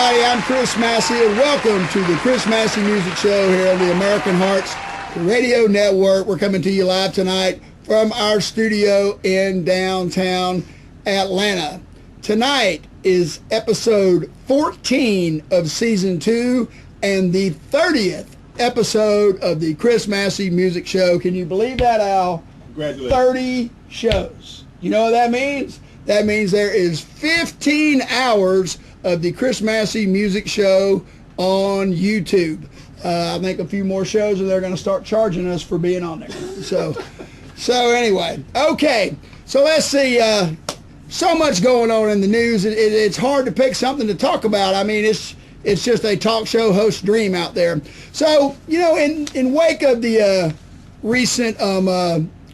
everybody. I'm Chris Massey, and welcome to the Chris Massey Music Show here on the American Hearts Radio Network. We're coming to you live tonight from our studio in downtown Atlanta. Tonight is episode 14 of season 2 and the 30th episode of the Chris Massey Music Show. Can you believe that, Al? Congratulations. 30 shows. You know what that means? That means there is 15 hours of the Chris Massey Music Show on YouTube. I think a few more shows and they're going to start charging us for being on there. So anyway, okay. So let's see. So much going on in the news. It's hard to pick something to talk about. I mean, it's just a talk show host dream out there. So, you know, in wake of the recent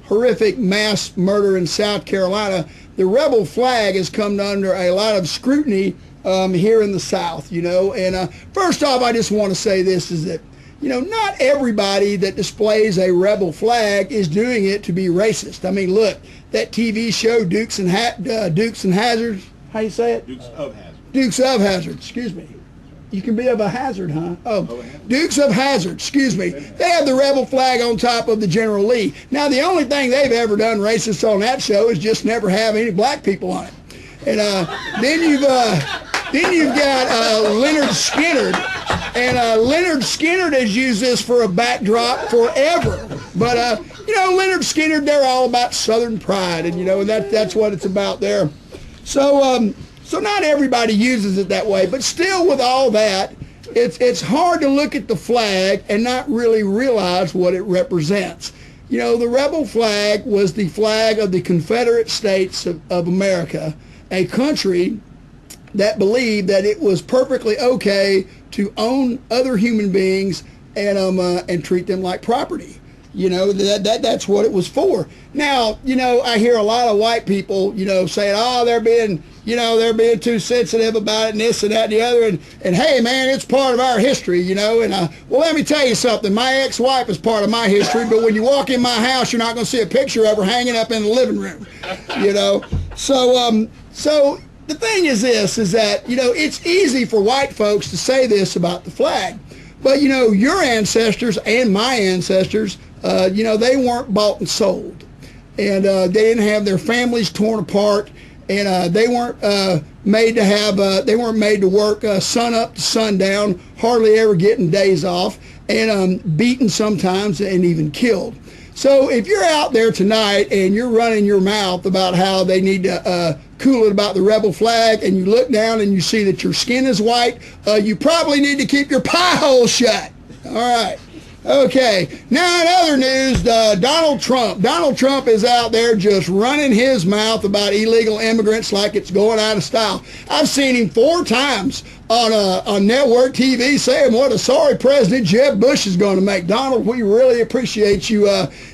horrific mass murder in South Carolina, the rebel flag has come under a lot of scrutiny here in the South, you know. And first off, I just want to say this is that, you know, not everybody that displays a rebel flag is doing it to be racist. I mean, look, that TV show Dukes and Hazzard, how you say it? Dukes of Hazzard. Dukes of Hazzard, excuse me. You can be of a hazard, huh? Oh, Dukes of Hazzard, excuse me. They have the rebel flag on top of the General Lee. Now, the only thing they've ever done racist on that show is just never have any black people on it. And then you've got Leonard Skinner, and Leonard Skinner has used this for a backdrop forever. But you know, Leonard Skinner, they're all about Southern pride, and you know, that's what it's about there. So not everybody uses it that way, but still, with all that, it's hard to look at the flag and not really realize what it represents. You know, the rebel flag was the flag of the Confederate States of America, a country that believed that it was perfectly okay to own other human beings and treat them like property. You know, that's what it was for. Now, you know, I hear a lot of white people, you know, saying, oh, they're being too sensitive about it and this and that and the other. And hey, man, it's part of our history, you know. And, well, let me tell you something. My ex-wife is part of my history, but when you walk in my house, you're not going to see a picture of her hanging up in the living room, you know. So the thing is this, is that, you know, it's easy for white folks to say this about the flag. But, you know, your ancestors and my ancestors, you know, they weren't bought and sold. And they didn't have their families torn apart. And they weren't made to work sun up to sundown, hardly ever getting days off, and beaten sometimes and even killed. So if you're out there tonight and you're running your mouth about how they need to cool it about the rebel flag, and you look down and you see that your skin is white, you probably need to keep your pie hole shut. All right. Okay. Now in other news, Donald Trump. Donald Trump is out there just running his mouth about illegal immigrants like it's going out of style. I've seen him 4 times on network TV saying what a sorry president Jeb Bush is going to make. Donald, we really appreciate you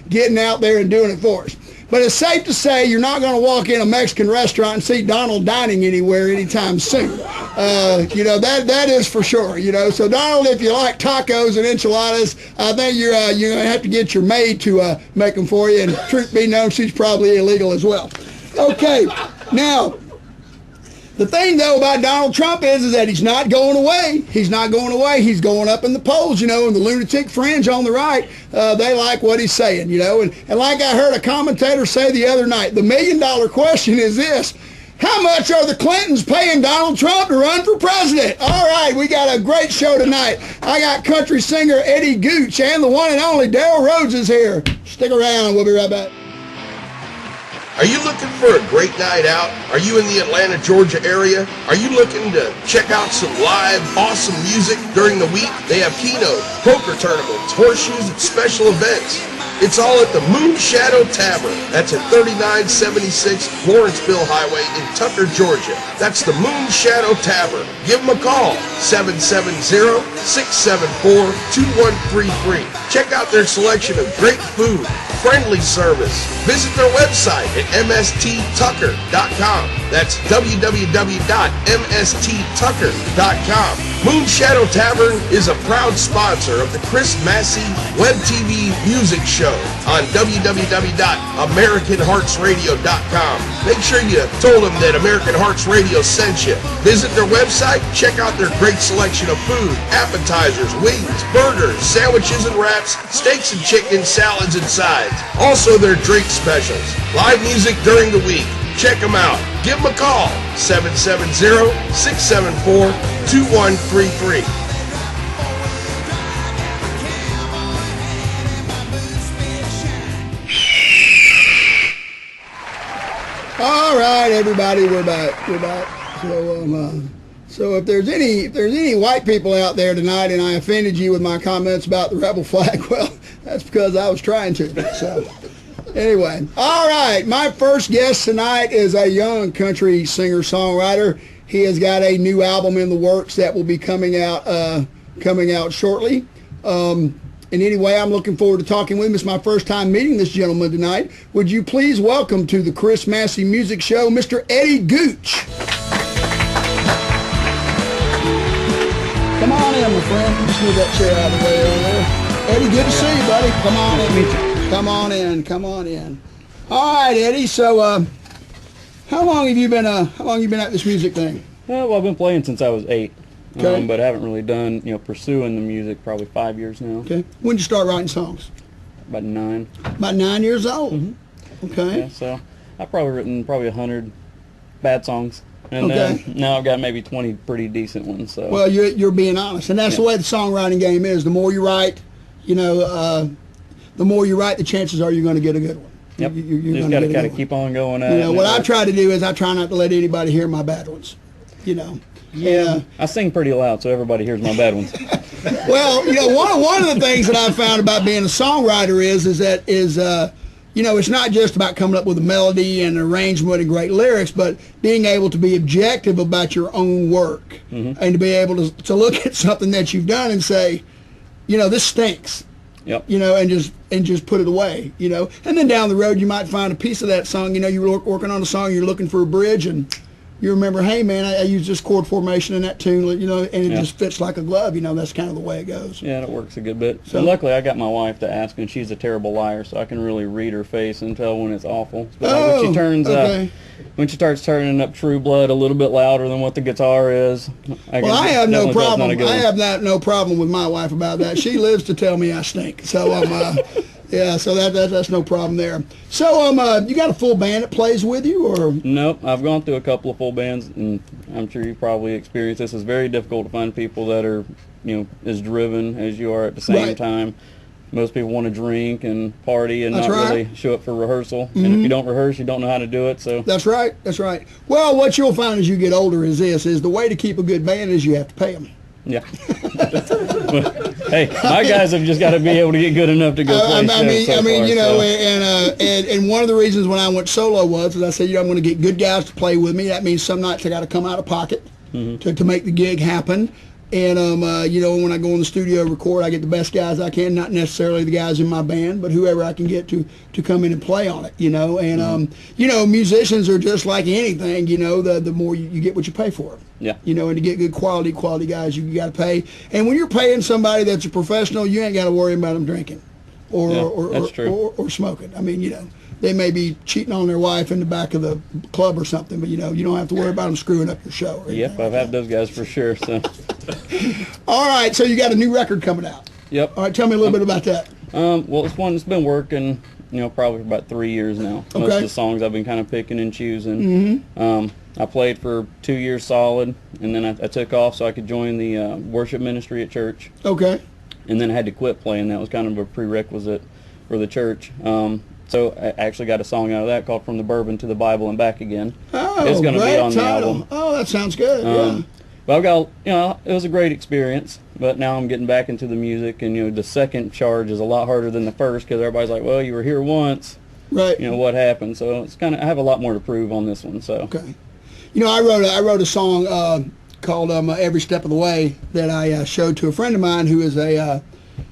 getting out there and doing it for us. But it's safe to say you're not going to walk in a Mexican restaurant and see Donald dining anywhere anytime soon. You know, that is for sure, you know. So, Donald, if you like tacos and enchiladas, I think you're going to have to get your maid to make them for you. And truth be known, she's probably illegal as well. Okay, now, the thing, though, about Donald Trump is that he's not going away. He's not going away. He's going up in the polls, you know, and the lunatic fringe on the right, they like what he's saying, you know. And like I heard a commentator say the other night, the million-dollar question is this: how much are the Clintons paying Donald Trump to run for president? All right, we got a great show tonight. I got country singer Eddie Gooch and the one and only Daryl Rhodes is here. Stick around. We'll be right back. Are you looking for a great night out? Are you in the Atlanta, Georgia area? Are you looking to check out some live, awesome music during the week? They have keynote, poker tournaments, horseshoes, and special events. It's all at the Moon Shadow Tavern. That's at 3976 Lawrenceville Highway in Tucker, Georgia. That's the Moon Shadow Tavern. Give them a call, 770-674-2133. Check out their selection of great food, friendly service. Visit their website at msttucker.com. That's www.msttucker.com. Moon Shadow Tavern is a proud sponsor of the Chris Massey Web TV Music Show. show on www.americanheartsradio.com. Make sure you told them that American Hearts Radio sent you. Visit their website, check out their great selection of food, appetizers, wings, burgers, sandwiches and wraps, steaks and chicken, salads and sides. Also their drink specials. Live music during the week. Check them out. Give them a call, 770-674-2133. All right, everybody, we're back. So if there's any white people out there tonight and I offended you with my comments about the rebel flag, well, that's because I was trying to. So anyway, all right, my first guest tonight is a young country singer-songwriter. He has got a new album in the works that will be coming out shortly. And anyway, I'm looking forward to talking with him. It's my first time meeting this gentleman tonight. Would you please welcome to the Chris Massey Music Show, Mr. Eddie Gooch. Come on in, my friend. Just move that chair out of the way over there. Eddie, good to see you, buddy. Come on in. Come on in. All right, Eddie. So, how long have you been at this music thing? Well, I've been playing since I was 8. Okay. But I haven't really done, pursuing the music probably 5 years now. Okay. When did you start writing songs? About 9. About 9 years old. Mm-hmm. Okay. Yeah, so I've probably written 100 bad songs. And Okay. Now I've got maybe 20 pretty decent ones. So. Well, you're being honest, and that's the way the songwriting game is. The more you write, the chances are you're going to get a good one. Yep. You're just got to kind of keep on going. What I try to do is I try not to let anybody hear my bad ones. Yeah, I sing pretty loud, so everybody hears my bad ones. Well, one of the things that I've found about being a songwriter is it's not just about coming up with a melody and arrangement and great lyrics, but being able to be objective about your own work and to be able to look at something that you've done and say, this stinks. Yep. And just put it away. And then down the road you might find a piece of that song. You're working on a song, you're looking for a bridge, and you remember, hey man, I use this chord formation in that tune, and it just fits like a glove. That's kind of the way it goes. Yeah, it works a good bit. So, and luckily, I got my wife to ask, and she's a terrible liar, so I can really read her face and tell when it's awful. But when she turns, when she starts turning up True Blood a little bit louder than what the guitar is, I have no problem. I have no problem with my wife about that. She lives to tell me I stink. So yeah, so that's no problem there. So you got a full band that plays with you, or? Nope, I've gone through a couple of full bands, and I'm sure you've probably experienced this. It's very difficult to find people that are, as driven as you are at the same time. Most people want to drink and party and not really show up for rehearsal. And if you don't rehearse, you don't know how to do it. So That's right. Well, what you'll find as you get older is the way to keep a good band is you have to pay them. Yeah. Hey, my guys have just got to be able to get good enough to go play shows. And one of the reasons when I went solo was I said, I'm going to get good guys to play with me. That means some nights I got to come out of pocket to make the gig happen. And when I go in the studio and record, I get the best guys I can, not necessarily the guys in my band, but whoever I can get to come in and play on it. And musicians are just like anything. The more you get what you pay for. Yeah. And to get good quality guys, you got to pay. And when you're paying somebody that's a professional, you ain't got to worry about them drinking or smoking. I mean, they may be cheating on their wife in the back of the club or something, but you don't have to worry about them screwing up your show. Yep, I've had those guys for sure. So. All right, so you got a new record coming out. Yep. All right, tell me a little bit about that. Well, it's one that's been working, probably for about 3 years now. Okay. Most of the songs I've been kind of picking and choosing. I played for 2 years solid, and then I took off so I could join the worship ministry at church. Okay. And then I had to quit playing. That was kind of a prerequisite for the church. So I actually got a song out of that called From the Bourbon to the Bible and Back Again. Oh, it's going to be on title. the album. Oh, that sounds good. Yeah. But I've got, it was a great experience. But now I'm getting back into the music, and the second charge is a lot harder than the first because everybody's like, well, you were here once. Right. What happened? So it's kind of, I have a lot more to prove on this one. So. Okay. I wrote a song called Every Step of the Way that I showed to a friend of mine who is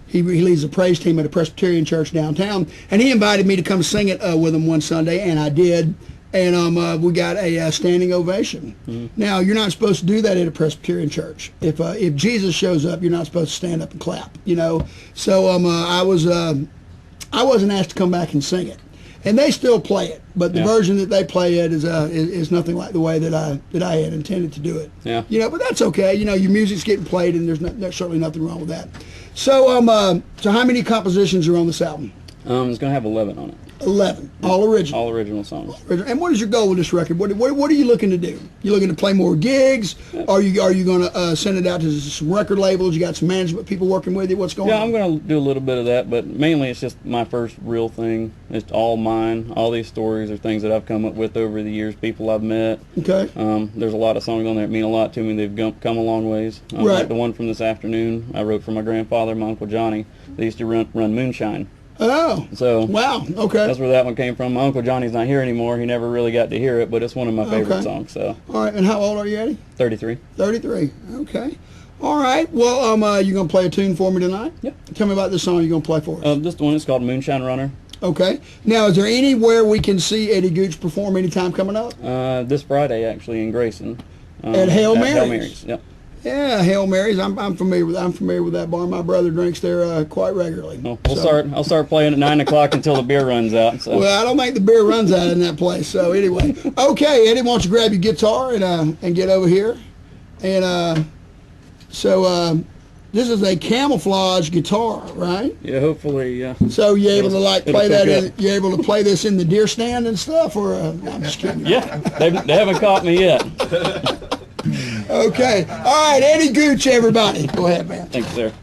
he leads a praise team at a Presbyterian church downtown, and he invited me to come sing it with him one Sunday, and I did, and we got a standing ovation. Now, you're not supposed to do that at a Presbyterian church. If Jesus shows up, you're not supposed to stand up and clap, So I wasn't asked to come back and sing it. And they still play it, but the version that they play it is nothing like the way that I had intended to do it. Yeah. But that's okay. Your music's getting played, and there's certainly nothing wrong with that. So so how many compositions are on this album? It's going to have 11 on it. 11, all original. All original songs. And what is your goal with this record? What are you looking to do? You looking to play more gigs? Are you going to send it out to some record labels? You got some management people working with you? What's going on? Yeah, I'm going to do a little bit of that, but mainly it's just my first real thing. It's all mine. All these stories are things that I've come up with over the years, people I've met. Okay. There's a lot of songs on there that mean a lot to me. They've come a long ways. Right. Like the one from this afternoon, I wrote for my grandfather, my Uncle Johnny. They used to run moonshine. Oh, so wow, okay. That's where that one came from. My Uncle Johnny's not here anymore. He never really got to hear it, but it's one of my favorite songs. So. All right, and how old are you, Eddie? 33. 33, okay. All right, well, you going to play a tune for me tonight? Yep. Tell me about this song you're going to play for us. This one is called Moonshine Runner. Okay. Now, is there anywhere we can see Eddie Gooch perform anytime coming up? This Friday, actually, in Grayson. At Hail Mary's? Hail Mary's, yep. Yeah, Hail Mary's. I'm familiar with that bar. My brother drinks there quite regularly. Well, I'll start playing at 9 o'clock until the beer runs out. So. Well, I don't think the beer runs out in that place. So anyway, okay, Eddie, why don't you grab your guitar and get over here? And this is a camouflage guitar, right? Yeah, hopefully. Yeah. So you able to play that? You able to play this in the deer stand and stuff, or no, I'm just kidding. Yeah, they haven't caught me yet. Okay. All right, Eddie Gooch, everybody. Go ahead, man. Thanks, sir.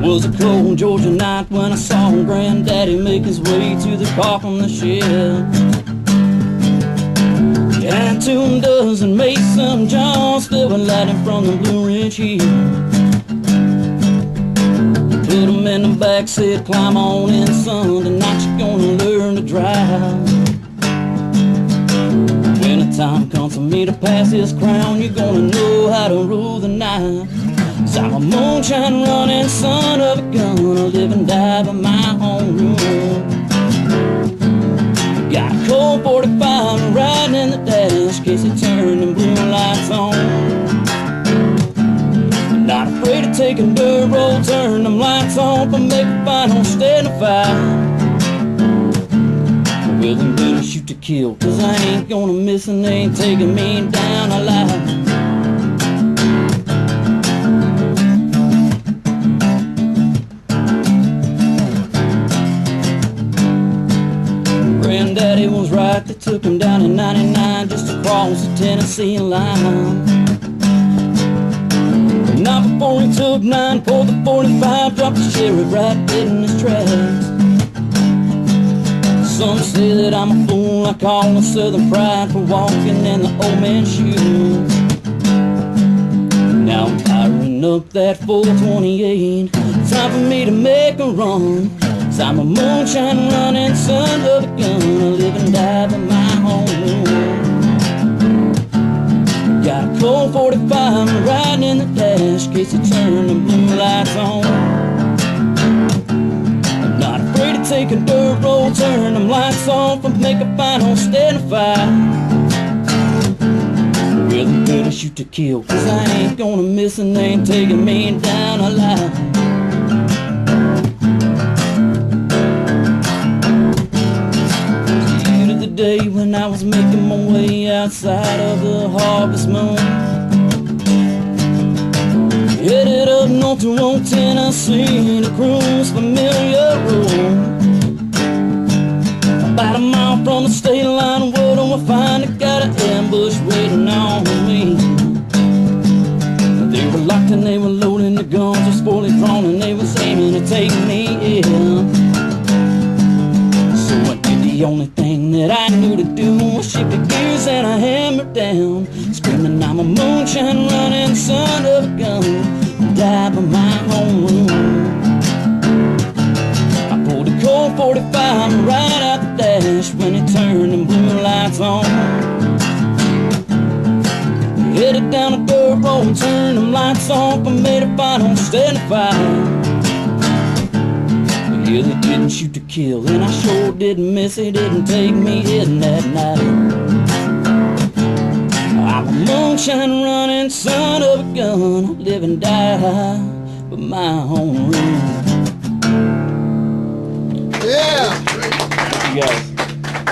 It was a cold Georgia night when I saw Granddaddy make his way to the car from the shed. And 2 dozen Mason Johns still were lighting from the Blue Ridge Hill. Put 'em in the back, said climb on in, son, tonight you're gonna learn to drive. When the time comes for me to pass this crown, you're gonna know how to rule the night. 'Cause I'm a moonshine running son of a gun, I live and die by my own rule. Got a cold 45 riding in the dash, case they turn them blue lights on. Not afraid to take a dirt road, turn them lights on, but make a final stand of fire. Well, I'm gonna shoot to kill, 'cause I ain't gonna miss and they ain't taking me down alive. Granddaddy was right, they took him down in 99 just across the Tennessee line. But not before he took 9, pulled the 45, dropped the sheriff right dead in his tracks. Some say that I'm a fool, I call the Southern pride for walking in the old man's shoes. Now I'm firing up that 428, time for me to make a run. 'Cause I'm a moonshine running son of a gun, I live and die by my own rule. Got a cold 45 riding in the dash, case they turn the blue lights on. I'm not afraid to take a dirt road, turn them lights off, and make a final stand of fire. Well, I'm gonna shoot to kill, 'cause I ain't gonna miss and they ain't taking me down alive. Day when I was making my way outside of the Harvest Moon, headed up north to old Tennessee to cruise familiar road. About a mile from the state line, where do I find I got an ambush waiting on me? They were locked and they were loading the guns, just fully drawn, and they was aiming to take me in. So I did the only thing that I knew to do, I shift the gears and I hammered down, screaming I'm a moonshine running son of a gun, die by my own rule. I pulled a cold 45 right out the dash when it turned them blue lights on. Headed down a dirt road, turned them lights off, and made a final stand of fire. Yeah, they didn't shoot to kill, and I sure didn't miss it. Didn't take me in that night. I'm a moonshine running son of a gun. I live and die by my own rule. Yeah. You guys.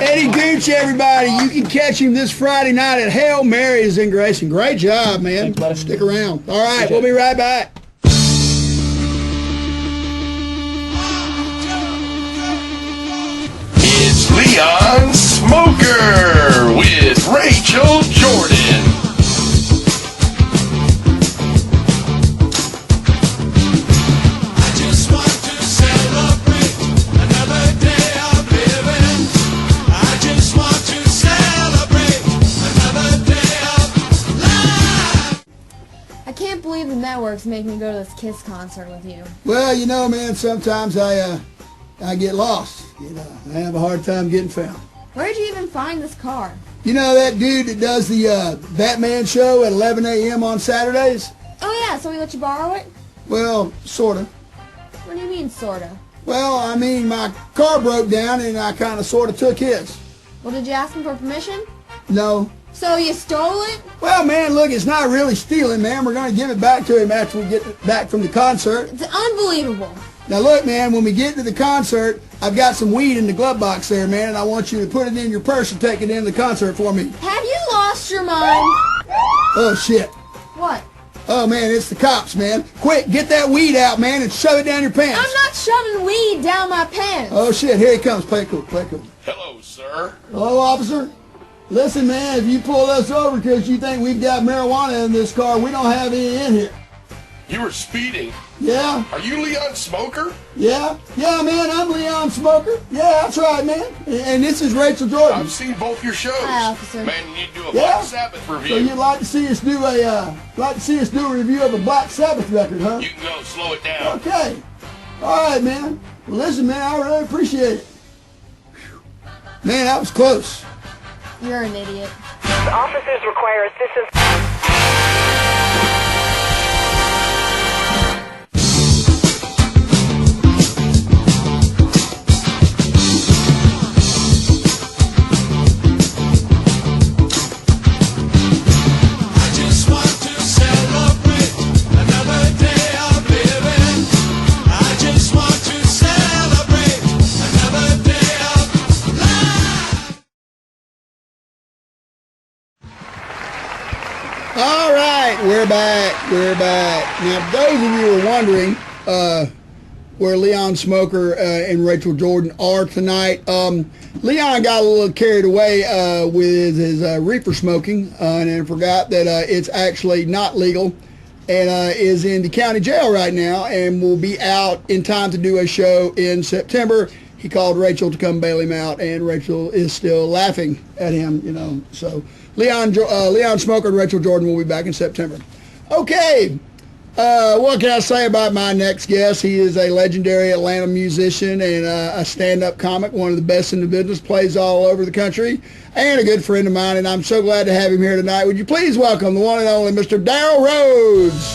Eddie Gooch, everybody. You can catch him this Friday night at Hail Mary's in Grayson. Great job, man. Thanks, buddy. Stick around. All right, we'll be right back. It's Leon Smoker with Rachel Jordan. I just want to celebrate another day of living. I just want to celebrate another day of life. I can't believe the networks make me go to this Kiss concert with you. Well, you know, man, sometimes I get lost. You know, I have a hard time getting found. Where'd you even find this car? You know that dude that does the Batman show at 11 a.m. on Saturdays? Oh yeah, so we let you borrow it? Well, sort of. What do you mean, sorta? Well, I mean, my car broke down and I kind of sort of took his. Well, did you ask him for permission? No. So you stole it? Well, man, look, it's not really stealing, man. We're going to give it back to him after we get back from the concert. It's unbelievable. Now, look, man, when we get to the concert, I've got some weed in the glove box there, man, and I want you to put it in your purse and take it into the concert for me. Have you lost your mind? Oh, shit. What? Oh, man, it's the cops, man. Quick, get that weed out, man, and shove it down your pants. I'm not shoving weed down my pants. Oh, shit, here he comes. Play cool, play cool. Hello, sir. Hello, officer. Listen, man, if you pull us over because you think we've got marijuana in this car, we don't have any in here. You were speeding. Yeah? Are you Leon Smoker? Yeah? Yeah, man, I'm Leon Smoker. Yeah, that's right, man. And this is Rachel Jordan. I've seen both your shows. Hi, officer. Man, you need to do a Yeah? Black Sabbath review. So you'd like to see us do a review of a Black Sabbath record, huh? You can go slow it down. Okay. All right, man. Well, listen, man, I really appreciate it. Whew. Man, that was close. You're an idiot. Officers require assistance. I just want to celebrate another day of living. I just want to celebrate another day of life. All right, we're back. We're back. Now, those of you who are wondering where Leon Smoker and Rachel Jordan are tonight, Leon got a little carried away with his reefer smoking and then forgot that it's actually not legal and is in the county jail right now and will be out in time to do a show in September. He called Rachel to come bail him out, and Rachel is still laughing at him, you know. So Leon Smoker and Rachel Jordan will be back in September. Okay, what can I say about my next guest? He is a legendary Atlanta musician and a stand-up comic, one of the best in the business, plays all over the country, and a good friend of mine, and I'm so glad to have him here tonight. Would you please welcome the one and only Mr. Daryl Rhodes.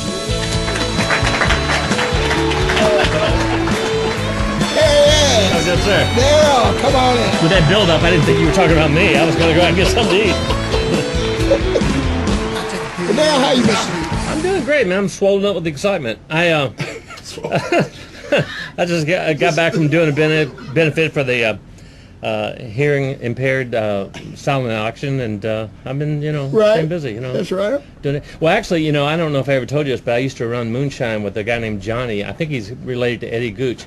Oh, good, sir. Daryl, come on in. With that build-up, I didn't think you were talking about me. I was going to go out and get something to eat. Well, Daryl, how you been? I'm doing great, man. I'm swollen up with excitement. I just got back from doing a benefit for the hearing impaired silent auction, and I've been, staying busy. That's right. Doing it. Well, actually, I don't know if I ever told you this, but I used to run moonshine with a guy named Johnny. I think he's related to Eddie Gooch.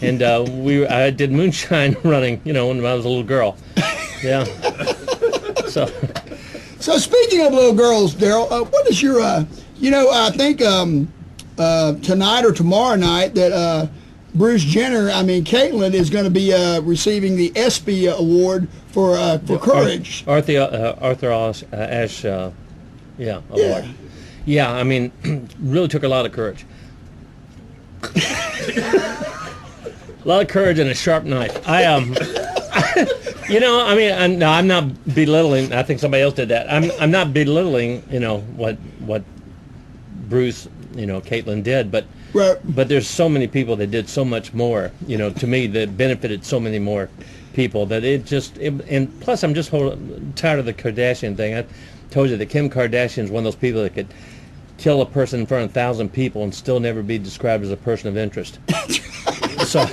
And I did moonshine running, when I was a little girl. Yeah. So speaking of little girls, Daryl, what is your, I think tonight or tomorrow night that Bruce Jenner, Caitlin, is going to be receiving the ESPY award for courage. Arthur Ashe, award. Yeah, really took a lot of courage. A lot of courage and a sharp knife. I'm not belittling. I think somebody else did that. I'm not belittling, what Bruce, Caitlin did, but Right. But there's so many people that did so much more, to me, that benefited so many more people that and plus I'm just tired of the Kardashian thing. I told you that Kim Kardashian is one of those people that could kill a person in front of 1,000 people and still never be described as a person of interest. So.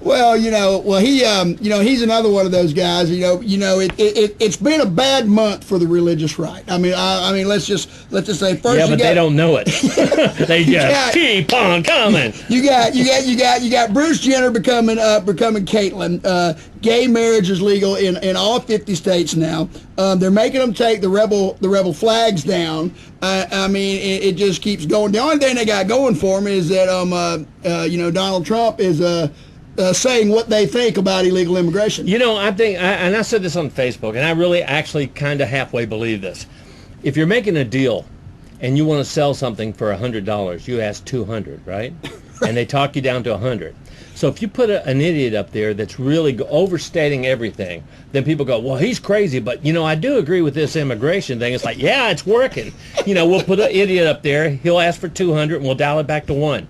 Well, he's another one of those guys. It's been a bad month for the religious right. I mean, let's just say first. Yeah, but they don't know it. They just keep on coming. You got Bruce Jenner becoming Caitlyn. Gay marriage is legal in all 50 states now. They're making them take the rebel flags down. I mean, it just keeps going. The only thing they got going for them is that Donald Trump is saying what they think about illegal immigration. I think, and I said this on Facebook, and I really actually kind of halfway believe this. If you're making a deal and you want to sell something for $100, you ask $200, right? And they talk you down to $100. So if you put an idiot up there that's really overstating everything, then people go, well, he's crazy, but, I do agree with this immigration thing. It's like, yeah, it's working. We'll put an idiot up there, he'll ask for 200, and we'll dial it back to 1.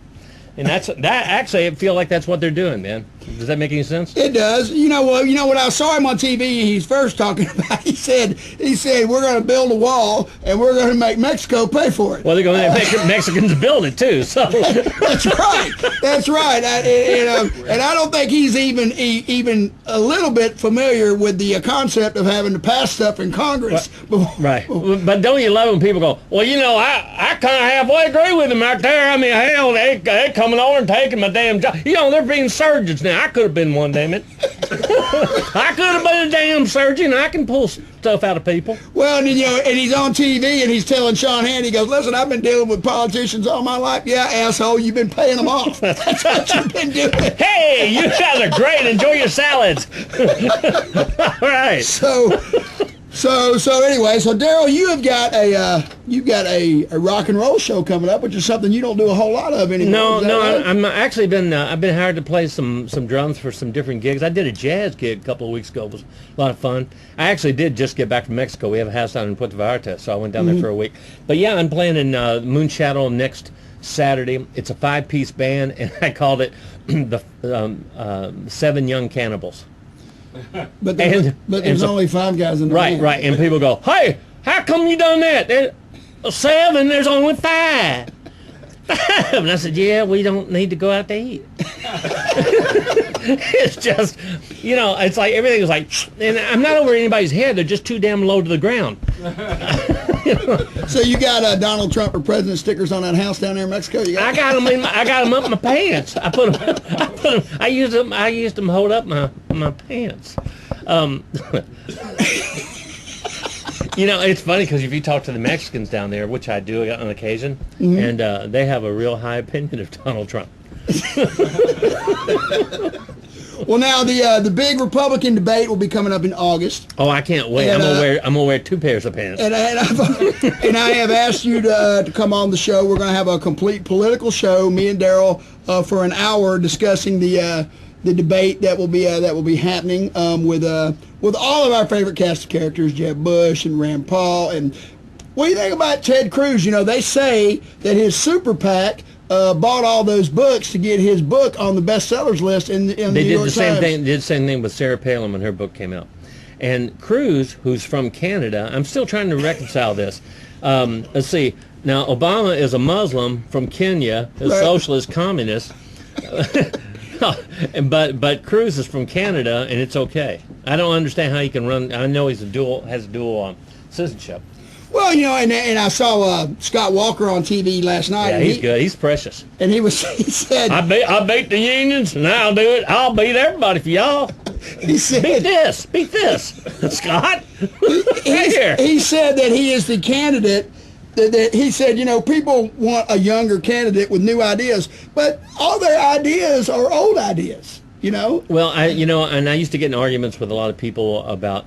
And actually, I feel like that's what they're doing, man. Does that make any sense? It does. When I saw him on TV, he's first talking about, he said, we're going to build a wall and we're going to make Mexico pay for it. Well, they're going to make Mexicans build it too. So that's right. That's right. And I don't think he's even a little bit familiar with the concept of having to pass stuff in Congress. Right. But don't you love when people go, well, I kind of halfway agree with him right there. I mean, hell, they coming over and taking my damn job. They're being surgeons now. I could have been one, damn it. I could have been a damn surgeon. I can pull stuff out of people. Well, and he's on TV and he's telling Sean Hannity, he goes, listen, I've been dealing with politicians all my life. Yeah, asshole, you've been paying them off. That's what you've been doing. Hey, you guys are great. Enjoy your salads. All right. So anyway, Daryl, you've got a rock and roll show coming up, which is something you don't do a whole lot of anymore. No, right? I'm actually I've been hired to play some drums for some different gigs. I did a jazz gig a couple of weeks ago. It was a lot of fun. I actually did just get back from Mexico. We have a house down in Puerto Vallarta, so I went down there for a week. But yeah, I'm playing in Moonshadow next Saturday. It's a 5-piece band, and I called it the 7 Young Cannibals. But there's only 5 guys in the band. Right, and people go, hey, how come you done that? There's 7, there's only 5. And I said, yeah, we don't need to go out to eat. It's just, it's like everything is like, and I'm not over anybody's head. They're just too damn low to the ground. So you got Donald Trump for president stickers on that house down there in Mexico? I got them up my pants. I used them to hold up my pants. It's funny because if you talk to the Mexicans down there, which I do on occasion, and they have a real high opinion of Donald Trump. Well, now the big Republican debate will be coming up in August. Oh, I can't wait! And, I'm gonna wear 2 pairs of pants. And I have asked you to come on the show. We're gonna have a complete political show. Me and Daryl for an hour discussing the debate that will be happening with all of our favorite cast of characters, Jeb Bush and Rand Paul. And what do you think about Ted Cruz? They say that his super PAC bought all those books to get his book on the bestsellers list in the New York Times. They did the same thing with Sarah Palin when her book came out. And Cruz, who's from Canada, I'm still trying to reconcile this. Let's see. Now, Obama is a Muslim from Kenya, a socialist communist. But Cruz is from Canada, and it's okay. I don't understand how he can run. I know has dual citizenship. Well, and I saw Scott Walker on TV last night. Yeah, he's good. He's precious. And he said, I beat the unions, and I'll do it. I'll beat everybody for y'all. He said, beat this, Scott. He said that he is the candidate. That he said, people want a younger candidate with new ideas, but all their ideas are old ideas. Well, and I used to get in arguments with a lot of people about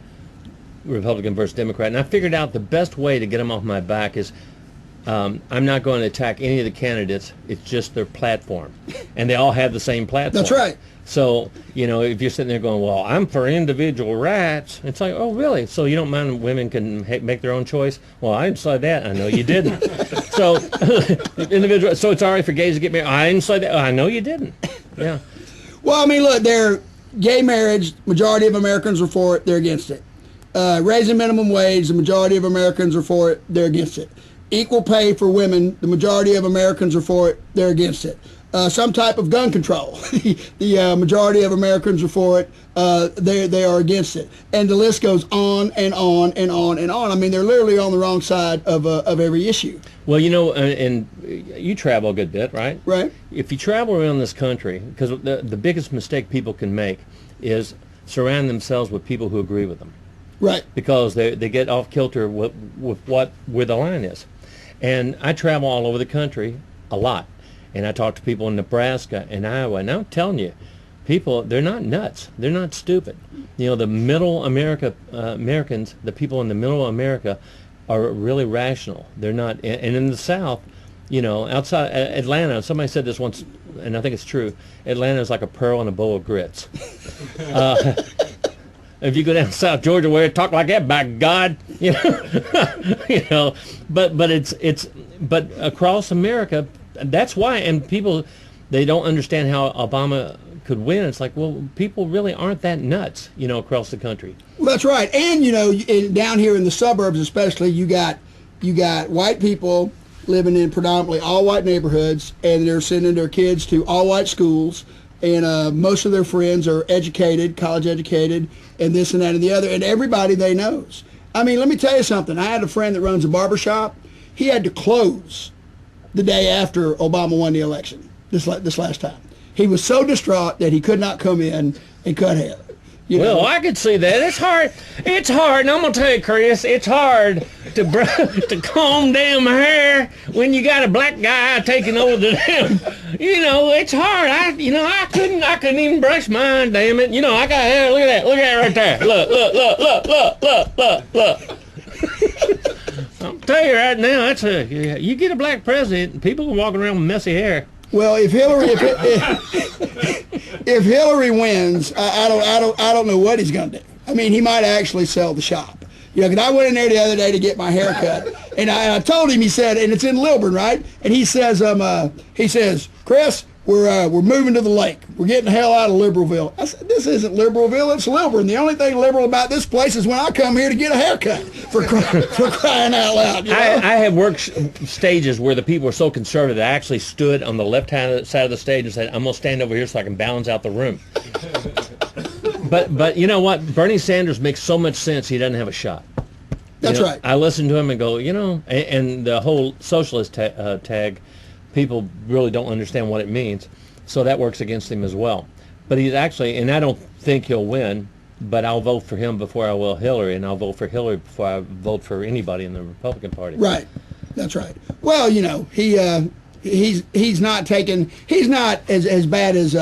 Republican versus Democrat, and I figured out the best way to get them off my back is I'm not going to attack any of the candidates. It's just their platform, and they all have the same platform. That's right. So, you know, if you're sitting there going, well, I'm for individual rights, it's like, oh, really? So you don't mind women can make their own choice? Well, I didn't say that. I know you didn't. So, individual. So it's all right for gays to get married? I didn't say that. I know you didn't. Yeah. Well, I mean, look, they're gay marriage. Majority of Americans are for it. They're against it. Raising minimum wage. The majority of Americans are for it. They're against it. Equal pay for women. The majority of Americans are for it. They're against it. Some type of gun control. The majority of Americans are for it. They are against it. And the list goes on and on and on and on. I mean, they're literally on the wrong side of every issue. Well, you know, and you travel a good bit, right? Right. If you travel around this country, because the biggest mistake people can make is surround themselves with people who agree with them. Right. Because they get off kilter with where the line is. And I travel all over the country a lot. And I talk to people in Nebraska and Iowa, and I'm telling you, people, they're not nuts. They're not stupid. You know, the middle Americans, the people in the middle of America are really rational. They're not, and in the South, you know, outside Atlanta, somebody said this once, and I think it's true, Atlanta is like a pearl in a bowl of grits. If you go down to South Georgia where it talk like that, by God, you know, you know, but across America, that's why, and people, they don't understand how Obama could win. It's like, well, people really aren't that nuts, you know, across the country. Well, that's right. And, you know, down here in the suburbs especially, you got white people living in predominantly all-white neighborhoods, and they're sending their kids to all-white schools, and most of their friends are educated, college educated, and this and that and the other, and everybody they knows. I mean, let me tell you something. I had a friend that runs a barbershop. He had to close the day after Obama won the election, this last time. He was so distraught that he could not come in and cut hair. You know? Well, I could see that. It's hard. It's hard, and I'm gonna tell you, Chris, it's hard to comb damn hair when you got a black guy taking over the damn. You know, it's hard. I couldn't even brush mine. Damn it. You know, I got hair. Look at that. Look at it right there. Look. I'll tell you right now, you get a black president, people are walking around with messy hair. Well, if Hillary wins, I don't know what he's going to do. I mean, he might actually sell the shop. You know, 'cause I went in there the other day to get my hair cut, and I told him, he said, and it's in Lilburn, right? And he says, Chris, we're moving to the lake. We're getting the hell out of Liberalville. I said, this isn't Liberalville, it's Lilburn. The only thing liberal about this place is when I come here to get a haircut, for crying out loud. You know? I have worked stages where the people were so conservative that I actually stood on the left-hand side of the stage and said, I'm going to stand over here so I can balance out the room. But you know what? Bernie Sanders makes so much sense he doesn't have a shot. That's right. I listen to him and go, you know, and the whole socialist tag, people really don't understand what it means, so that works against him as well. But he's actually, and I don't think he'll win, but I'll vote for him before I will Hillary, and I'll vote for Hillary before I vote for anybody in the Republican Party. Right. That's right. Well, you know, he's not as bad as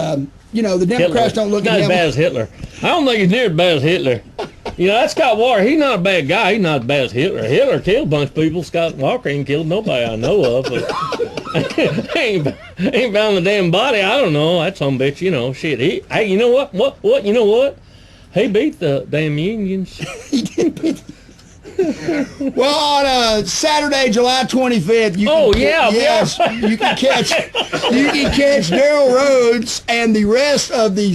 you know, the Democrats Hitler. don't look Not at as him. bad as Hitler. I don't think he's near as bad as Hitler. You know, that's Scott Walker. He's not a bad guy. He's not as bad as Hitler. Hitler killed a bunch of people. Scott Walker ain't killed nobody I know of. But ain't found the damn body. I don't know. That some bitch, you know, shit. You know what? What? You know what? He beat the damn Unions. He did beat. Well, on Saturday, July 25th, you can catch Daryl Rhodes and the rest of the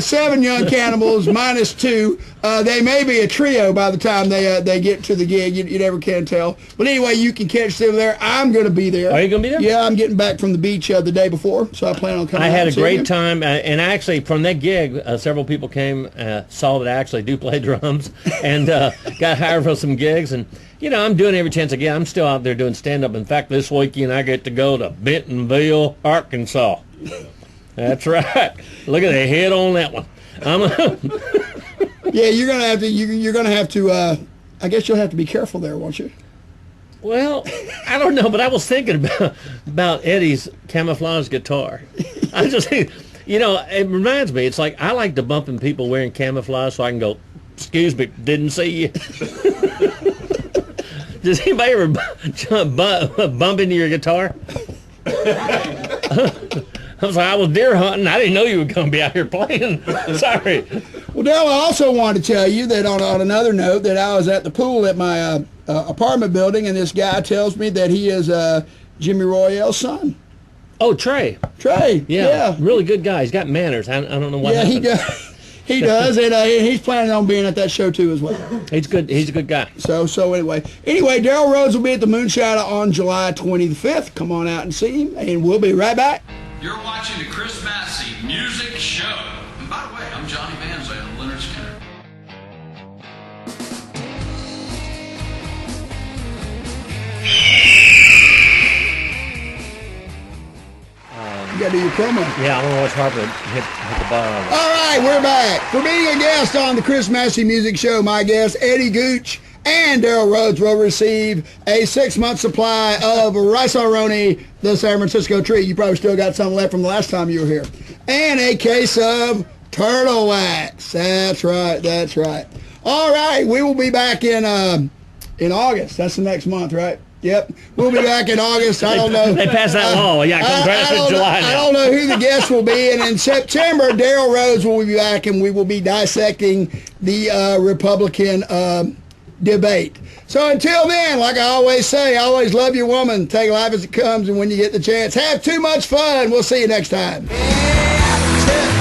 seven young cannibals minus two. They may be a trio by the time they get to the gig. You never can tell. But anyway, you can catch them there. I'm going to be there. Are you going to be there? Yeah, I'm getting back from the beach the day before, so I plan on coming. I had a great him. time, and actually from that gig, several people came, saw that I actually do play drums, and got hired for some gigs. And you know, I'm doing every chance I get. I'm still out there doing stand-up. In fact, this weekend I get to go to Bentonville, Arkansas. That's right. Look at the head on that one. Yeah, you're gonna have to. I guess you'll have to be careful there, won't you? Well, I don't know, but I was thinking about Eddie's camouflage guitar. I just, you know, it reminds me. It's like I like to bump in people wearing camouflage, so I can go, "Excuse me, didn't see you." Does anybody ever bump into your guitar? I was like, I was deer hunting. I didn't know you were going to be out here playing. Sorry. Well, Daryl, I also wanted to tell you that on another note that I was at the pool at my apartment building, and this guy tells me that he is Jimmy Royale's son. Oh, Trey. Trey. Yeah. Really good guy. He's got manners. I don't know what happened. He does. He does, and he's planning on being at that show too as well. He's good. He's a good guy. So anyway, Daryl Rhodes will be at the Moonshiner on July 25th. Come on out and see him, and we'll be right back. You're watching the Chris Massey Music Show. And by the way, I'm Johnny Manzo and Leonard Skinner. You got to do your promo. Yeah, I don't know which Harper hit the bottom. All right, we're back. For being a guest on the Chris Massey Music Show, my guest, Eddie Gooch, and Daryl Rhodes will receive a 6-month supply of Rice-A-Roni, the San Francisco treat. You probably still got some left from the last time you were here. And a case of turtle wax. That's right, that's right. All right, we will be back in August. That's the next month, right? Yep. We'll be back in August. I don't know. They passed that law. Yeah, come July now. I don't know who the guests will be. And in September, Daryl Rhodes will be back, and we will be dissecting the Republican debate. So until then, like I always say, always love your woman. Take life as it comes, and when you get the chance, have too much fun. We'll see you next time. Yeah,